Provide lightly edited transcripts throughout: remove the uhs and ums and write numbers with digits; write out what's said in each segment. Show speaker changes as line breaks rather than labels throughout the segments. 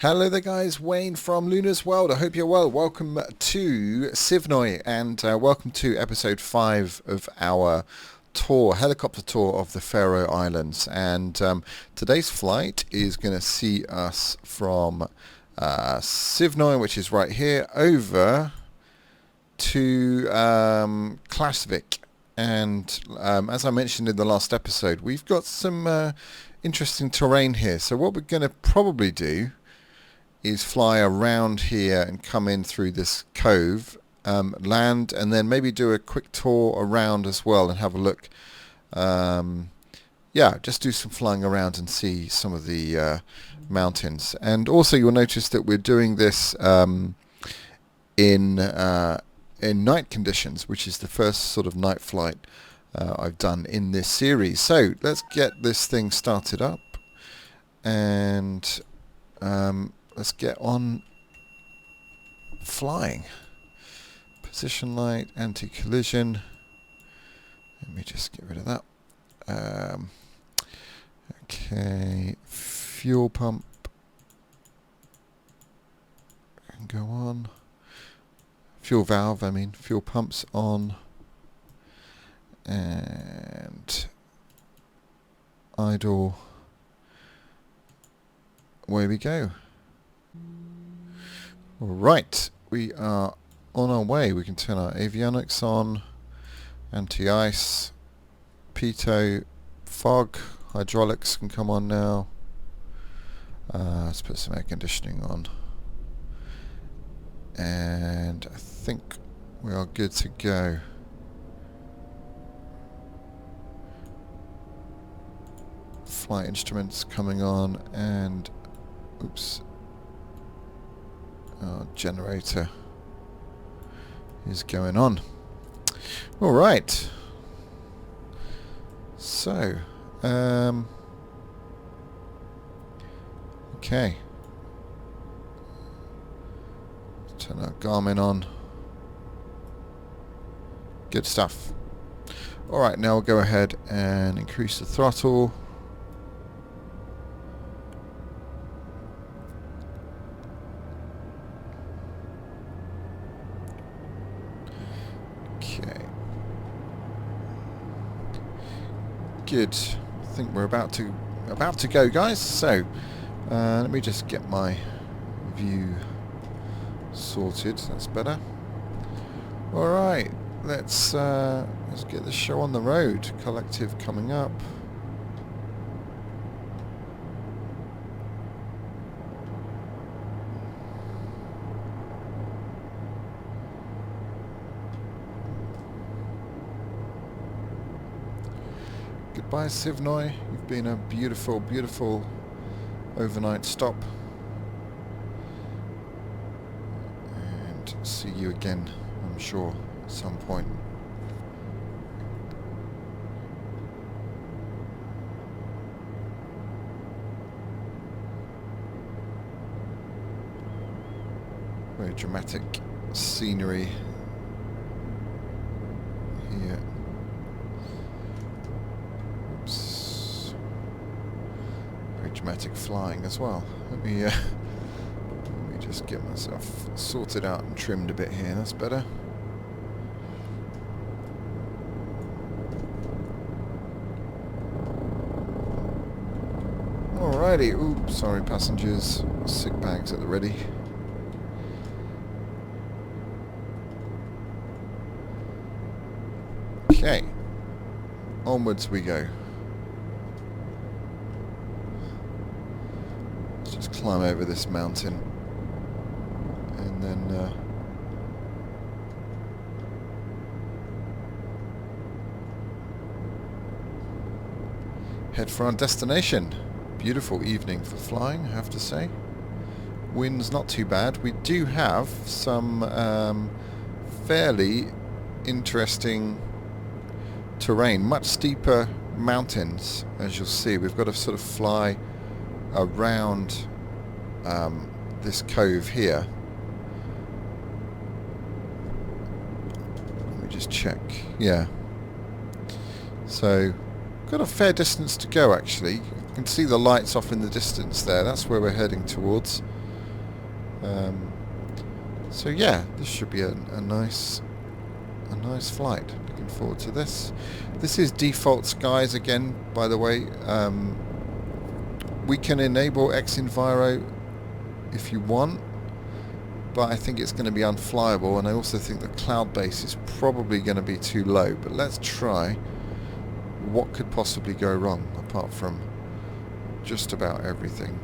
Hello there guys, Wayne from Luna's World. I hope you're well. Welcome to Svnoy and welcome to episode 5 of our helicopter tour of the Faroe Islands. And today's flight is going to see us from Svnoy, which is right here, over to Klasvik. And as I mentioned in the last episode, we've got some interesting terrain here. So what we're going to probably do is fly around here and come in through this cove, land, and then maybe do a quick tour around as well and have a look. Yeah, just do some flying around and see some of the mountains. And also you'll notice that we're doing this in night conditions, which is the first sort of night flight I've done in this series. So let's get this thing started up and let's get on flying. Position light, anti-collision. Let me just get rid of that. Okay, fuel pump. And go on. Fuel valve, I mean, fuel pumps on. And idle. Away we go. Right, we are on our way. We can turn our avionics on, anti-ice, pitot, fog, hydraulics can come on now. Let's put some air conditioning on. And I think we are good to go. Flight instruments coming on and, oops. Our generator is going on. All right. So, okay. Turn our Garmin on. Good stuff. All right, now we'll go ahead and increase the throttle. Good. I think we're about to go, guys. So let me just get my view sorted. That's better. All right, let's get the show on the road. Collective coming up. Goodbye, Svnoy. You've been a beautiful, beautiful overnight stop. And see you again, I'm sure, at some point. Very dramatic scenery here. Dramatic flying as well. Let me just get myself sorted out and trimmed a bit here. That's better. Alrighty. Oops, sorry passengers. Sick bags at the ready. Okay. Onwards we go. Climb over this mountain and then head for our destination. Beautiful evening for flying, I have to say. Wind's not too bad. We do have some fairly interesting terrain, much steeper mountains, as you'll see. We've got to sort of fly around this cove here. Let me just check. Yeah. So, got a fair distance to go actually. You can see the lights off in the distance there. That's where we're heading towards. So yeah, this should be a nice flight. Looking forward to this. This is default skies again, by the way. We can enable X-Enviro if you want, but I think it's going to be unflyable, and I also think the cloud base is probably going to be too low. But let's try. What could possibly go wrong apart from just about everything?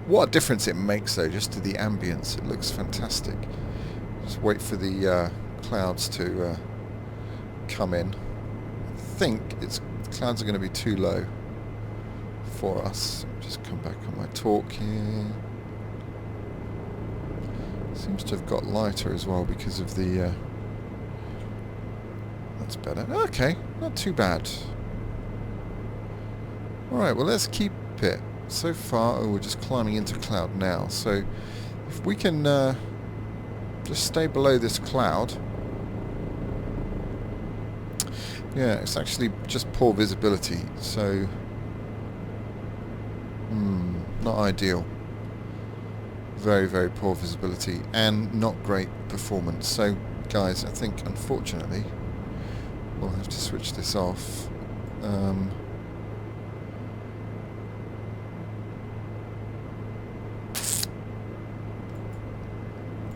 What a difference it makes though, just to the ambience. It looks fantastic. Just wait for the clouds to come in. I think clouds are going to be too low for us. Just come back on my talk here. Seems to have got lighter as well because of the... that's better. Okay, not too bad. Alright, well let's keep it. So far, we're just climbing into cloud now. So if we can just stay below this cloud... Yeah, it's actually just poor visibility, so... not ideal. Very, very poor visibility and not great performance. So, guys, I think, unfortunately, we'll have to switch this off.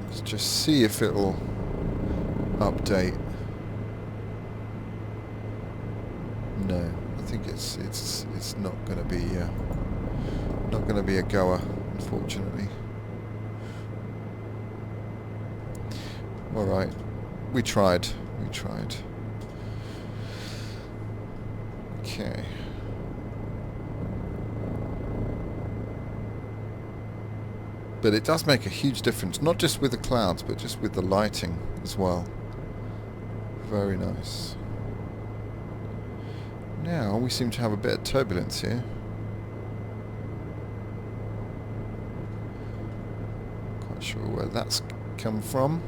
Let's just see if it'll update. No, I think it's not going to be a goer, unfortunately. All right, we tried. Okay. But it does make a huge difference, not just with the clouds, but just with the lighting as well. Very nice. Now we seem to have a bit of turbulence here. Quite sure where that's come from.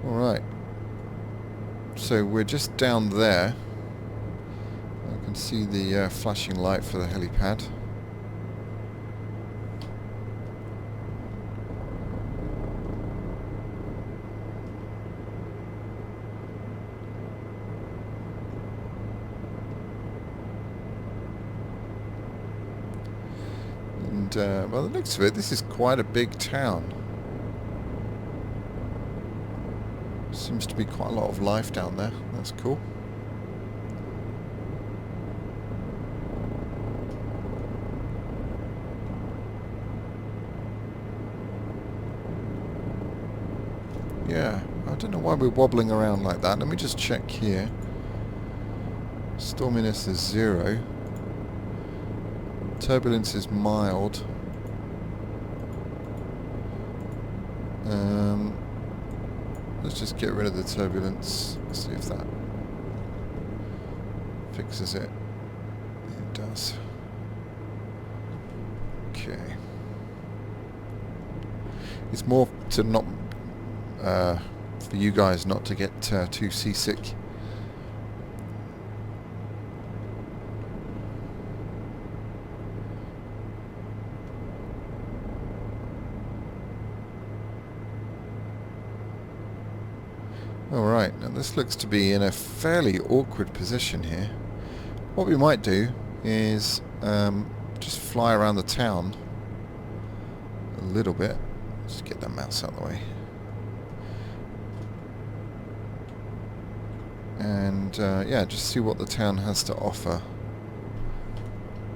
Alright. So we're just down there. I can see the flashing light for the helipad. And, well, the looks of it, this is quite a big town. Seems to be quite a lot of life down there. That's cool. Yeah, I don't know why we're wobbling around like that. Let me just check here. Storminess is 0. Turbulence is mild. Let's just get rid of the turbulence. See if that fixes it. It does. Okay. It's more to not for you guys not to get too seasick. Alright, now this looks to be in a fairly awkward position here. What we might do is just fly around the town a little bit. Just get that mouse out of the way. And yeah, just see what the town has to offer.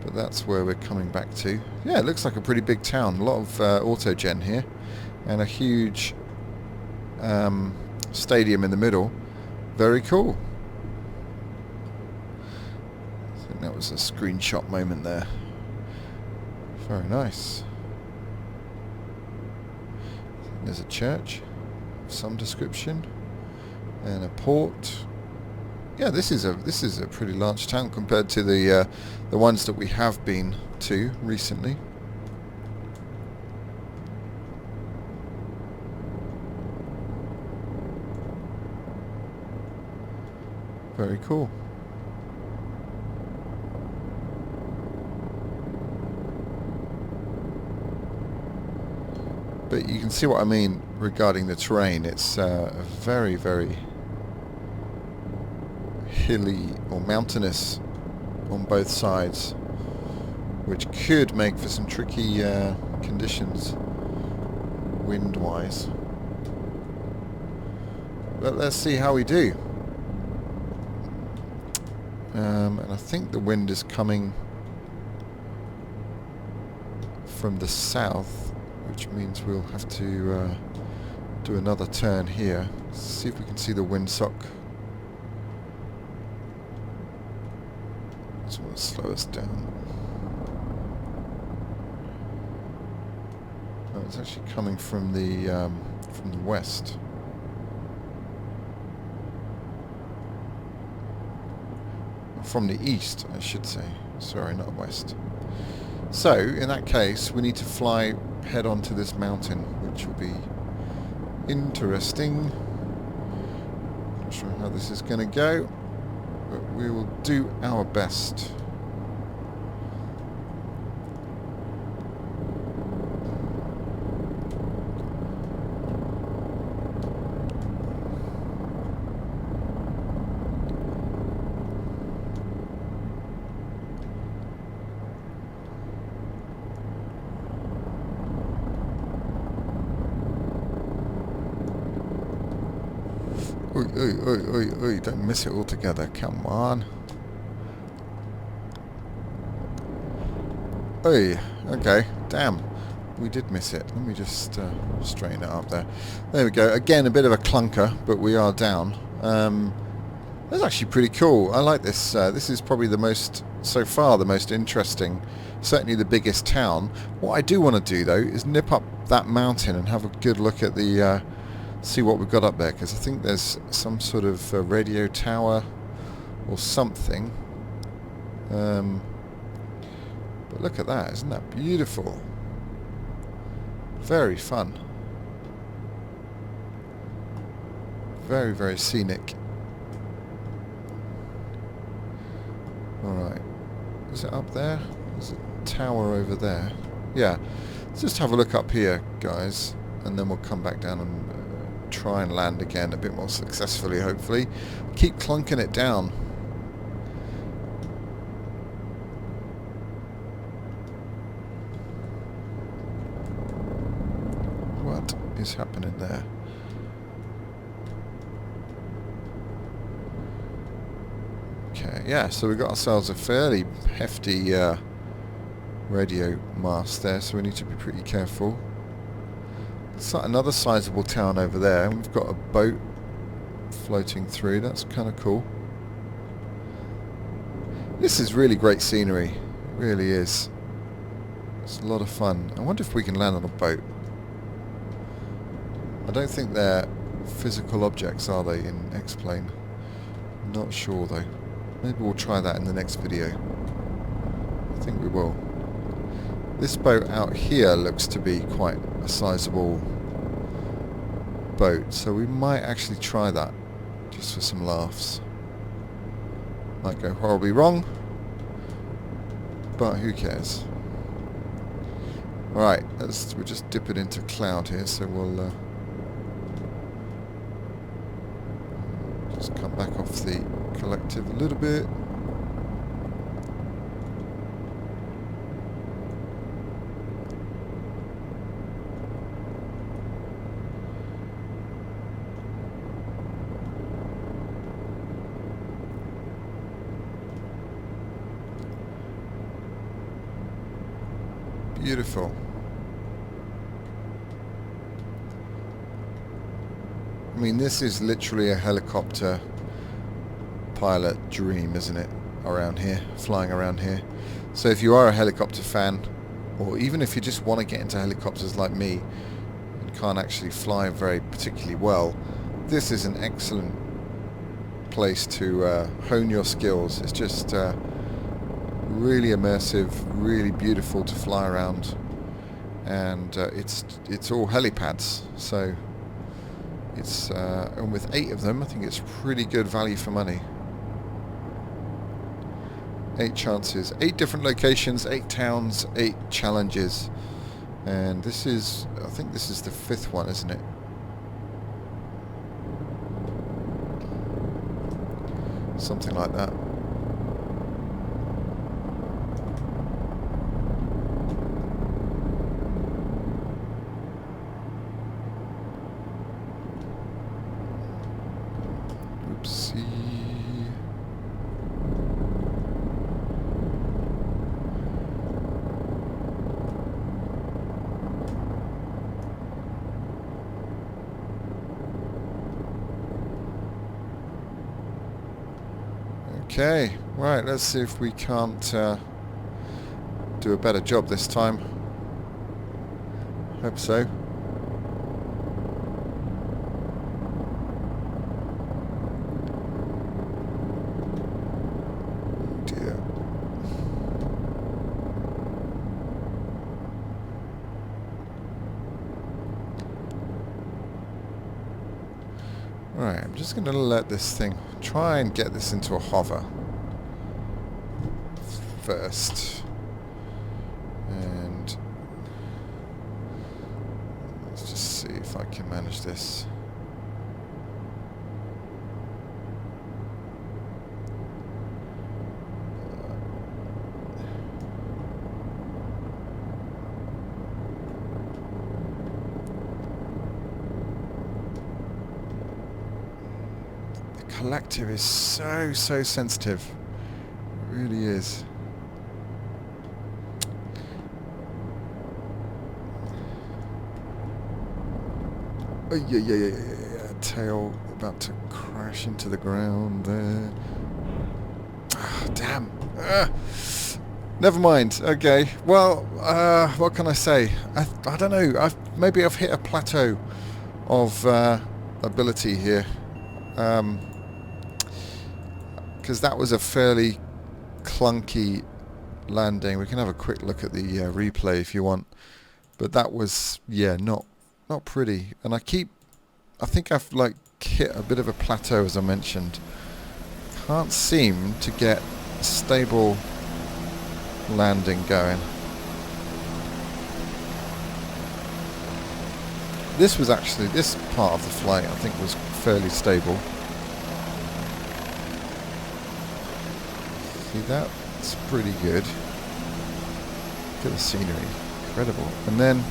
But that's where we're coming back to. Yeah, it looks like a pretty big town. A lot of autogen here. And a huge... stadium in the middle. Very cool. I think that was a screenshot moment there. Very nice. There's a church of some description and a port. Yeah, this is a pretty large town compared to the ones that we have been to recently. Very cool. But you can see what I mean regarding the terrain. It's very, very hilly or mountainous on both sides, which could make for some tricky conditions wind-wise. But let's see how we do. And I think the wind is coming from the south, which means we'll have to do another turn here. See if we can see the windsock. This will slow us down. Oh, it's actually coming from the west. From the east, I should say. Sorry, not west. So, in that case, we need to fly head on to this mountain, which will be interesting. Not sure how this is going to go, but we will do our best. Oi, oi, oi, oi, oi, don't miss it altogether, come on. Oi, okay, damn, we did miss it. Let me just straighten it up there. There we go, again a bit of a clunker, but we are down. That's actually pretty cool, I like this. This is probably the most, so far, the most interesting, certainly the biggest town. What I do want to do though is nip up that mountain and have a good look at the see what we've got up there, because I think there's some sort of radio tower or something. But look at that, isn't that beautiful? Very fun. Very, very scenic. Alright. Is it up there? There's a tower over there. Yeah. Let's just have a look up here, guys, and then we'll come back down and try and land again a bit more successfully, hopefully. Keep clunking it down. What is happening there? Okay, yeah, so we got ourselves a fairly hefty radio mast there, so we need to be pretty careful. It's like another sizable town over there, and we've got a boat floating through. That's kind of cool. This is really great scenery. It really is. It's a lot of fun. I wonder if we can land on a boat. I don't think they're physical objects, are they, in X-Plane? Not sure though. Maybe we'll try that in the next video. I think we will. This boat out here looks to be quite a sizable boat, so we might actually try that just for some laughs. Might go horribly wrong, but who cares? Alright, we're just dipping into cloud here, so we'll just come back off the collective a little bit. Beautiful. I mean, this is literally a helicopter pilot dream, isn't it? Around here, flying around here. So if you are a helicopter fan, or even if you just want to get into helicopters like me and can't actually fly very particularly well, this is an excellent place to hone your skills. It's just really immersive, really beautiful to fly around, and it's all helipads, so it's and with 8 of them I think it's pretty good value for money. 8 chances, 8 different locations, 8 towns, 8 challenges. And this is, I think this is the 5th one, isn't it? Something like that. Oopsie. Okay, right, let's see if we can't do a better job this time. Hope so. Dear. Right, I'm just going to let this thing, try and get this into a hover first. And let's just see if I can manage this. Collective is so sensitive. It really is. Oh, yeah. Tail about to crash into the ground there. Oh, damn. Never mind. Okay. Well, what can I say? I don't know. Maybe I've hit a plateau of ability here. Because that was a fairly clunky landing. We can have a quick look at the replay if you want, but that was, yeah, not pretty. And I think I've like hit a bit of a plateau, as I mentioned. Can't seem to get a stable landing going. This was actually, this part of the flight I think was fairly stable. See that? It's pretty good. Look at the scenery. Incredible. And then,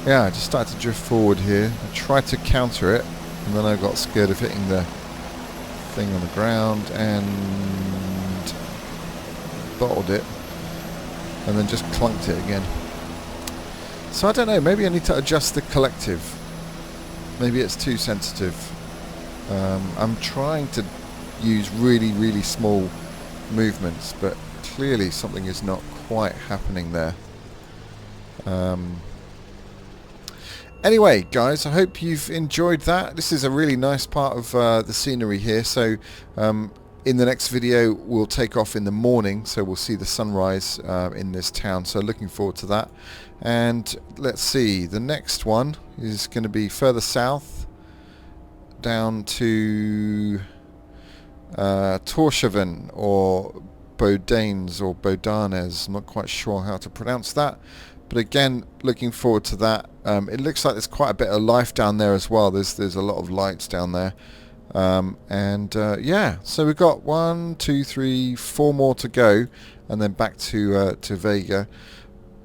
yeah, I just started to drift forward here. I tried to counter it, and then I got scared of hitting the thing on the ground and bottled it, and then just clunked it again. So I don't know, maybe I need to adjust the collective. Maybe it's too sensitive. I'm trying to use really small movements, but clearly something is not quite happening there. Anyway, guys, I hope you've enjoyed that. This is a really nice part of the scenery here. So in the next video we'll take off in the morning, so we'll see the sunrise in this town, so looking forward to that. And let's see, the next one is going to be further south down to Torshavn or Bodanes or Bodanes. I'm not quite sure how to pronounce that, but again, looking forward to that. It looks like there's quite a bit of life down there as well. There's a lot of lights down there, yeah. So we've got 1, 2, 3, 4 more to go, and then back to Vega.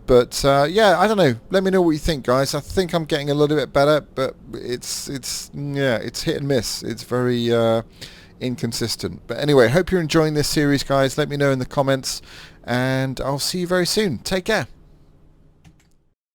But yeah, I don't know. Let me know what you think, guys. I think I'm getting a little bit better, but it's hit and miss. It's very inconsistent. But anyway, hope you're enjoying this series, guys. Let me know in the comments, and I'll see you very soon. Take care.